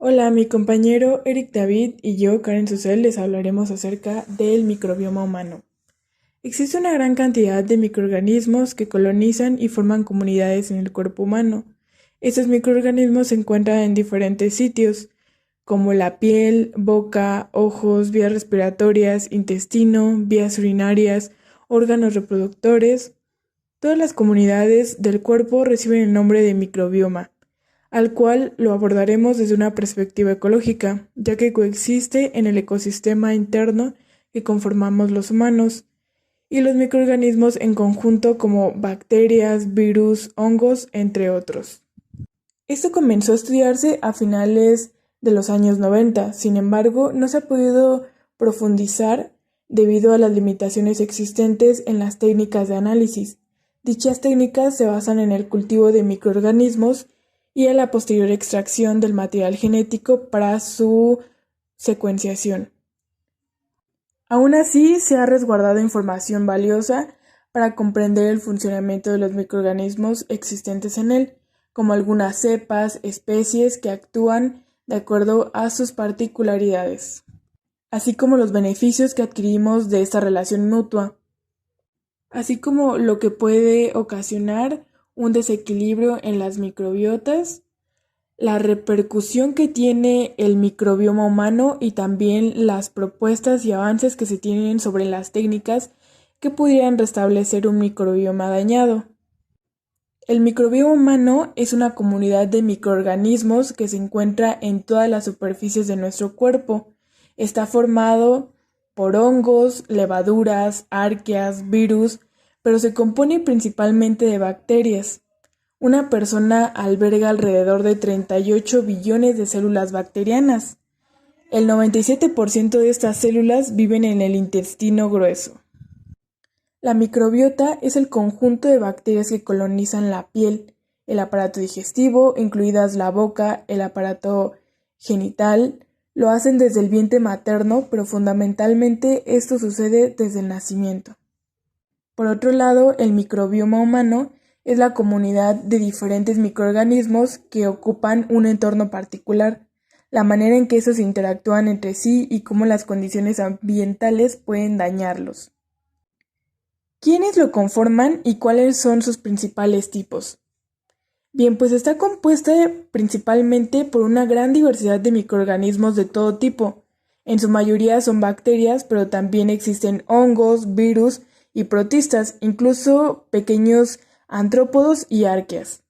Hola, mi compañero Eric David y yo, Karen Susel, les hablaremos acerca del microbioma humano. Existe una gran cantidad de microorganismos que colonizan y forman comunidades en el cuerpo humano. Estos microorganismos se encuentran en diferentes sitios, como la piel, boca, ojos, vías respiratorias, intestino, vías urinarias, órganos reproductores. Todas las comunidades del cuerpo reciben el nombre de microbioma, al cual lo abordaremos desde una perspectiva ecológica, ya que coexiste en el ecosistema interno que conformamos los humanos, y los microorganismos en conjunto como bacterias, virus, hongos, entre otros. Esto comenzó a estudiarse a finales de los años 90, sin embargo, no se ha podido profundizar debido a las limitaciones existentes en las técnicas de análisis. Dichas técnicas se basan en el cultivo de microorganismos y en la posterior extracción del material genético para su secuenciación. Aún así, se ha resguardado información valiosa para comprender el funcionamiento de los microorganismos existentes en él, como algunas cepas, especies que actúan de acuerdo a sus particularidades, así como los beneficios que adquirimos de esta relación mutua, así como lo que puede ocasionar un desequilibrio en las microbiotas, la repercusión que tiene el microbioma humano y también las propuestas y avances que se tienen sobre las técnicas que pudieran restablecer un microbioma dañado. El microbioma humano es una comunidad de microorganismos que se encuentra en todas las superficies de nuestro cuerpo. Está formado por hongos, levaduras, arqueas, virus, pero se compone principalmente de bacterias. Una persona alberga alrededor de 38 billones de células bacterianas. El 97% de estas células viven en el intestino grueso. La microbiota es el conjunto de bacterias que colonizan la piel, el aparato digestivo, incluidas la boca, el aparato genital. Lo hacen desde el vientre materno, pero fundamentalmente esto sucede desde el nacimiento. Por otro lado, el microbioma humano es la comunidad de diferentes microorganismos que ocupan un entorno particular, la manera en que estos interactúan entre sí y cómo las condiciones ambientales pueden dañarlos. ¿Quiénes lo conforman y cuáles son sus principales tipos? Bien, pues está compuesta principalmente por una gran diversidad de microorganismos de todo tipo. En su mayoría son bacterias, pero también existen hongos, virus y protistas, incluso pequeños artrópodos y arqueas.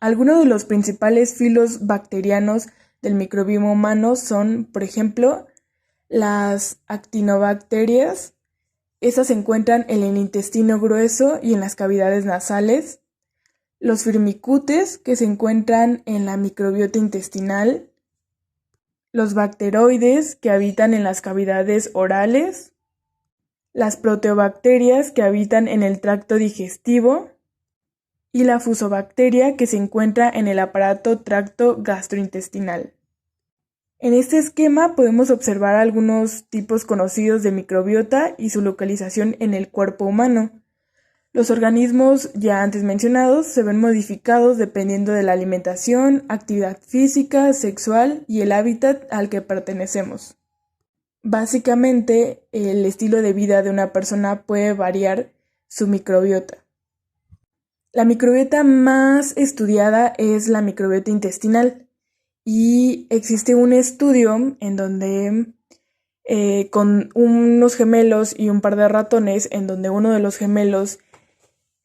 Algunos de los principales filos bacterianos del microbioma humano son, por ejemplo, las actinobacterias. Estas se encuentran en el intestino grueso y en las cavidades nasales. Los firmicutes, que se encuentran en la microbiota intestinal. Los bacteroides, que habitan en las cavidades orales. Las proteobacterias, que habitan en el tracto digestivo. Y la fusobacteria, que se encuentra en el aparato tracto gastrointestinal. En este esquema podemos observar algunos tipos conocidos de microbiota y su localización en el cuerpo humano. Los organismos ya antes mencionados se ven modificados dependiendo de la alimentación, actividad física, sexual y el hábitat al que pertenecemos. Básicamente, el estilo de vida de una persona puede variar su microbiota. La microbiota más estudiada es la microbiota intestinal y existe un estudio en donde con unos gemelos y un par de ratones, en donde uno de los gemelos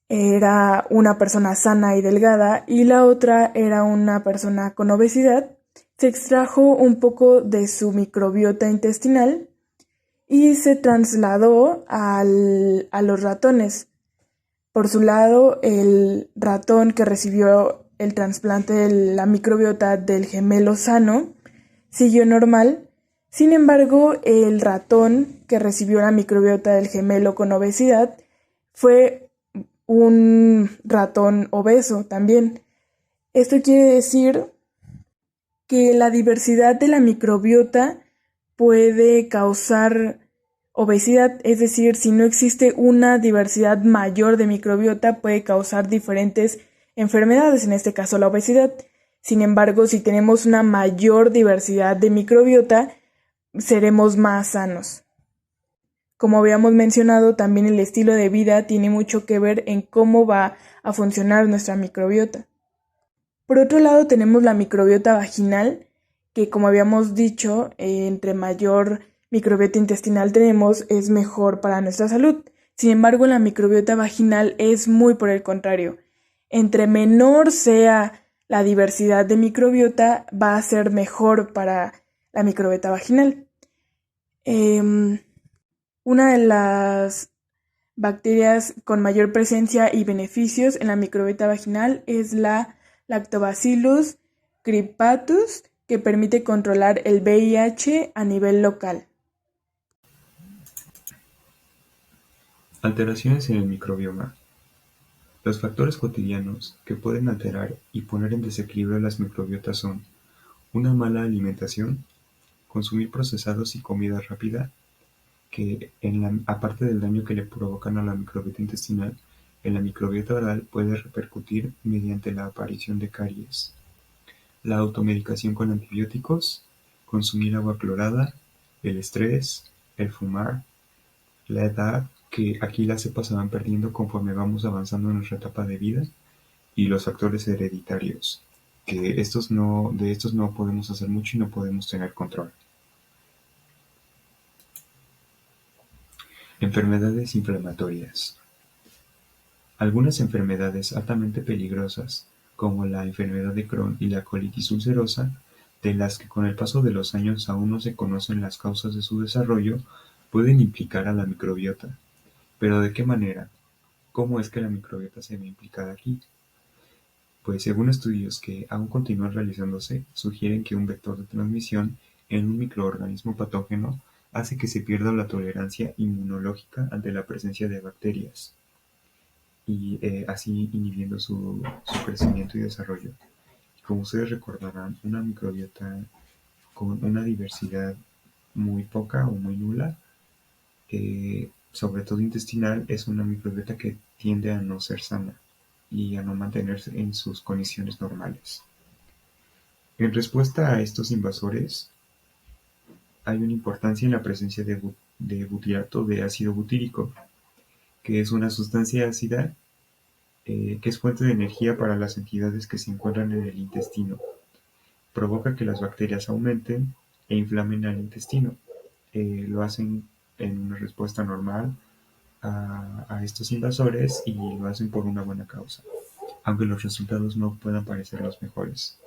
era una persona sana y delgada y la otra era una persona con obesidad, se extrajo un poco de su microbiota intestinal y se trasladó a los ratones. Por su lado, el ratón que recibió el trasplante de la microbiota del gemelo sano siguió normal. Sin embargo, el ratón que recibió la microbiota del gemelo con obesidad fue un ratón obeso también. Esto quiere decir que la diversidad de la microbiota puede causar obesidad, es decir, si no existe una diversidad mayor de microbiota puede causar diferentes enfermedades, en este caso la obesidad. Sin embargo, si tenemos una mayor diversidad de microbiota, seremos más sanos. Como habíamos mencionado, también el estilo de vida tiene mucho que ver en cómo va a funcionar nuestra microbiota. Por otro lado, tenemos la microbiota vaginal, que como habíamos dicho, entre mayor microbiota intestinal tenemos, es mejor para nuestra salud. Sin embargo, la microbiota vaginal es muy por el contrario. Entre menor sea la diversidad de microbiota, va a ser mejor para la microbiota vaginal. Una de las bacterias con mayor presencia y beneficios en la microbiota vaginal es la Lactobacillus cryptatus, que permite controlar el VIH a nivel local. Alteraciones en el microbioma. Los factores cotidianos que pueden alterar y poner en desequilibrio las microbiotas son una mala alimentación, consumir procesados y comida rápida, que aparte del daño que le provocan a la microbiota intestinal, en la microbiota oral puede repercutir mediante la aparición de caries. La automedicación con antibióticos, consumir agua clorada, el estrés, el fumar, la edad, que aquí las cepas se van perdiendo conforme vamos avanzando en nuestra etapa de vida, y los factores hereditarios, que de estos no podemos hacer mucho y no podemos tener control. Enfermedades inflamatorias. Algunas enfermedades altamente peligrosas, como la enfermedad de Crohn y la colitis ulcerosa, de las que con el paso de los años aún no se conocen las causas de su desarrollo, pueden implicar a la microbiota. ¿Pero de qué manera? ¿Cómo es que la microbiota se ve implicada aquí? Pues según estudios que aún continúan realizándose, sugieren que un vector de transmisión en un microorganismo patógeno hace que se pierda la tolerancia inmunológica ante la presencia de bacterias y así inhibiendo su crecimiento y desarrollo. Como ustedes recordarán, una microbiota con una diversidad muy poca o muy nula, sobre todo intestinal, es una microbiota que tiende a no ser sana y a no mantenerse en sus condiciones normales. En respuesta a estos invasores, hay una importancia en la presencia de butirato de ácido butírico, que es una sustancia ácida que es fuente de energía para las entidades que se encuentran en el intestino. Provoca que las bacterias aumenten e inflamen al intestino. Lo hacen en una respuesta normal a estos invasores y lo hacen por una buena causa, aunque los resultados no puedan parecer los mejores.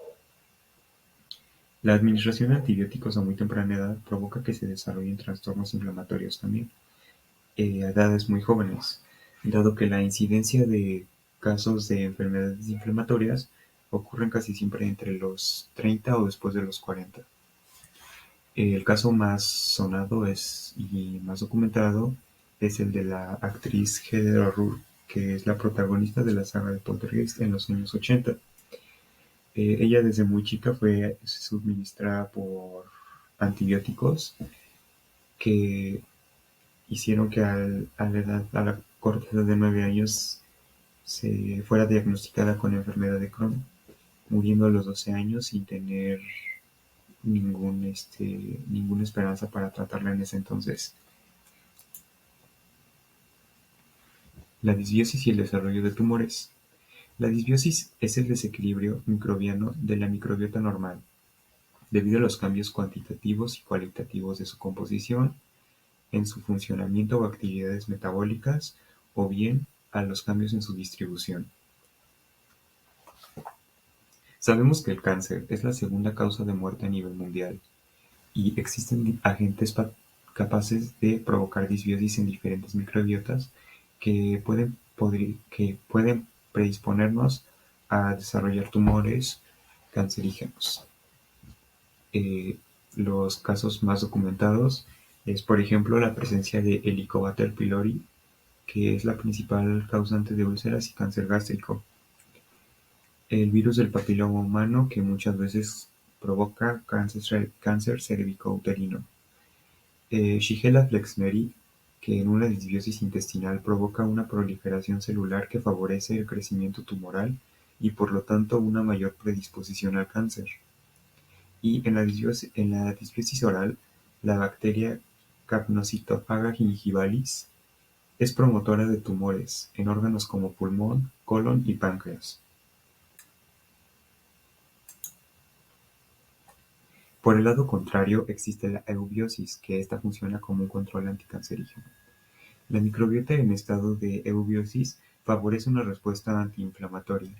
La administración de antibióticos a muy temprana edad provoca que se desarrollen trastornos inflamatorios también, a edades muy jóvenes, dado que la incidencia de casos de enfermedades inflamatorias ocurren casi siempre entre los 30 o después de los 40. El caso más sonado y más documentado es el de la actriz Heather O'Rourke, que es la protagonista de la saga de Poltergeist en los años 80. Ella desde muy chica fue suministrada por antibióticos que hicieron que a la corta edad de 9 años se fuera diagnosticada con la enfermedad de Crohn, muriendo a los 12 años sin tener ninguna esperanza para tratarla en ese entonces. La disbiosis y el desarrollo de tumores. La disbiosis es el desequilibrio microbiano de la microbiota normal, debido a los cambios cuantitativos y cualitativos de su composición, en su funcionamiento o actividades metabólicas, o bien a los cambios en su distribución. Sabemos que el cáncer es la segunda causa de muerte a nivel mundial, y existen agentes capaces de provocar disbiosis en diferentes microbiotas que pueden predisponernos a desarrollar tumores cancerígenos. Eh, los casos más documentados es, por ejemplo, la presencia de Helicobacter pylori, que es la principal causante de úlceras y cáncer gástrico. El virus del papiloma humano, que muchas veces provoca cáncer cervicouterino. Shigella flexneri, que en una disbiosis intestinal provoca una proliferación celular que favorece el crecimiento tumoral y por lo tanto una mayor predisposición al cáncer. Y en la disbiosis oral, la bacteria Capnocytophaga gingivalis es promotora de tumores en órganos como pulmón, colon y páncreas. Por el lado contrario, existe la eubiosis, que esta funciona como un control anticancerígeno. La microbiota en estado de eubiosis favorece una respuesta antiinflamatoria,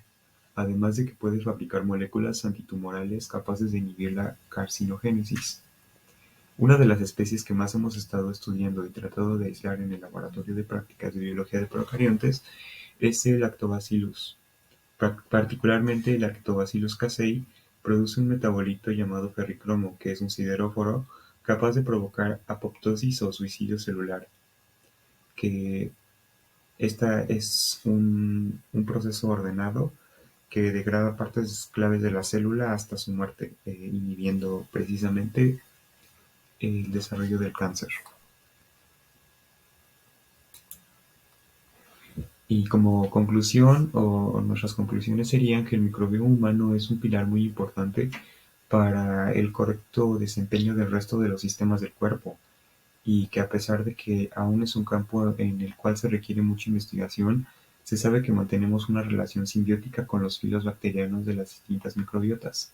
además de que puede fabricar moléculas antitumorales capaces de inhibir la carcinogénesis. Una de las especies que más hemos estado estudiando y tratado de aislar en el laboratorio de prácticas de biología de procariontes es el Lactobacillus. Particularmente el Lactobacillus casei produce un metabolito llamado ferricromo, que es un sideróforo capaz de provocar apoptosis o suicidio celular, que esta es un proceso ordenado que degrada partes claves de la célula hasta su muerte, inhibiendo precisamente el desarrollo del cáncer. Y como conclusión, o nuestras conclusiones serían que el microbioma humano es un pilar muy importante para el correcto desempeño del resto de los sistemas del cuerpo, y que a pesar de que aún es un campo en el cual se requiere mucha investigación, se sabe que mantenemos una relación simbiótica con los filos bacterianos de las distintas microbiotas,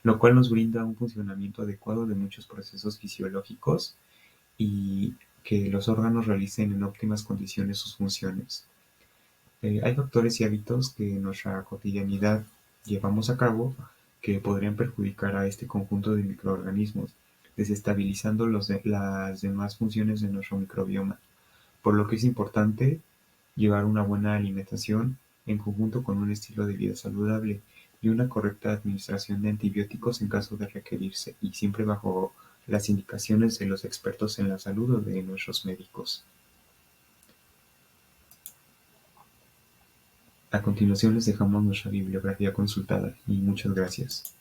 lo cual nos brinda un funcionamiento adecuado de muchos procesos fisiológicos y que los órganos realicen en óptimas condiciones sus funciones. Hay factores y hábitos que en nuestra cotidianidad llevamos a cabo que podrían perjudicar a este conjunto de microorganismos, desestabilizando las demás funciones de nuestro microbioma, por lo que es importante llevar una buena alimentación en conjunto con un estilo de vida saludable y una correcta administración de antibióticos en caso de requerirse, y siempre bajo las indicaciones de los expertos en la salud o de nuestros médicos. A continuación les dejamos nuestra bibliografía consultada y muchas gracias.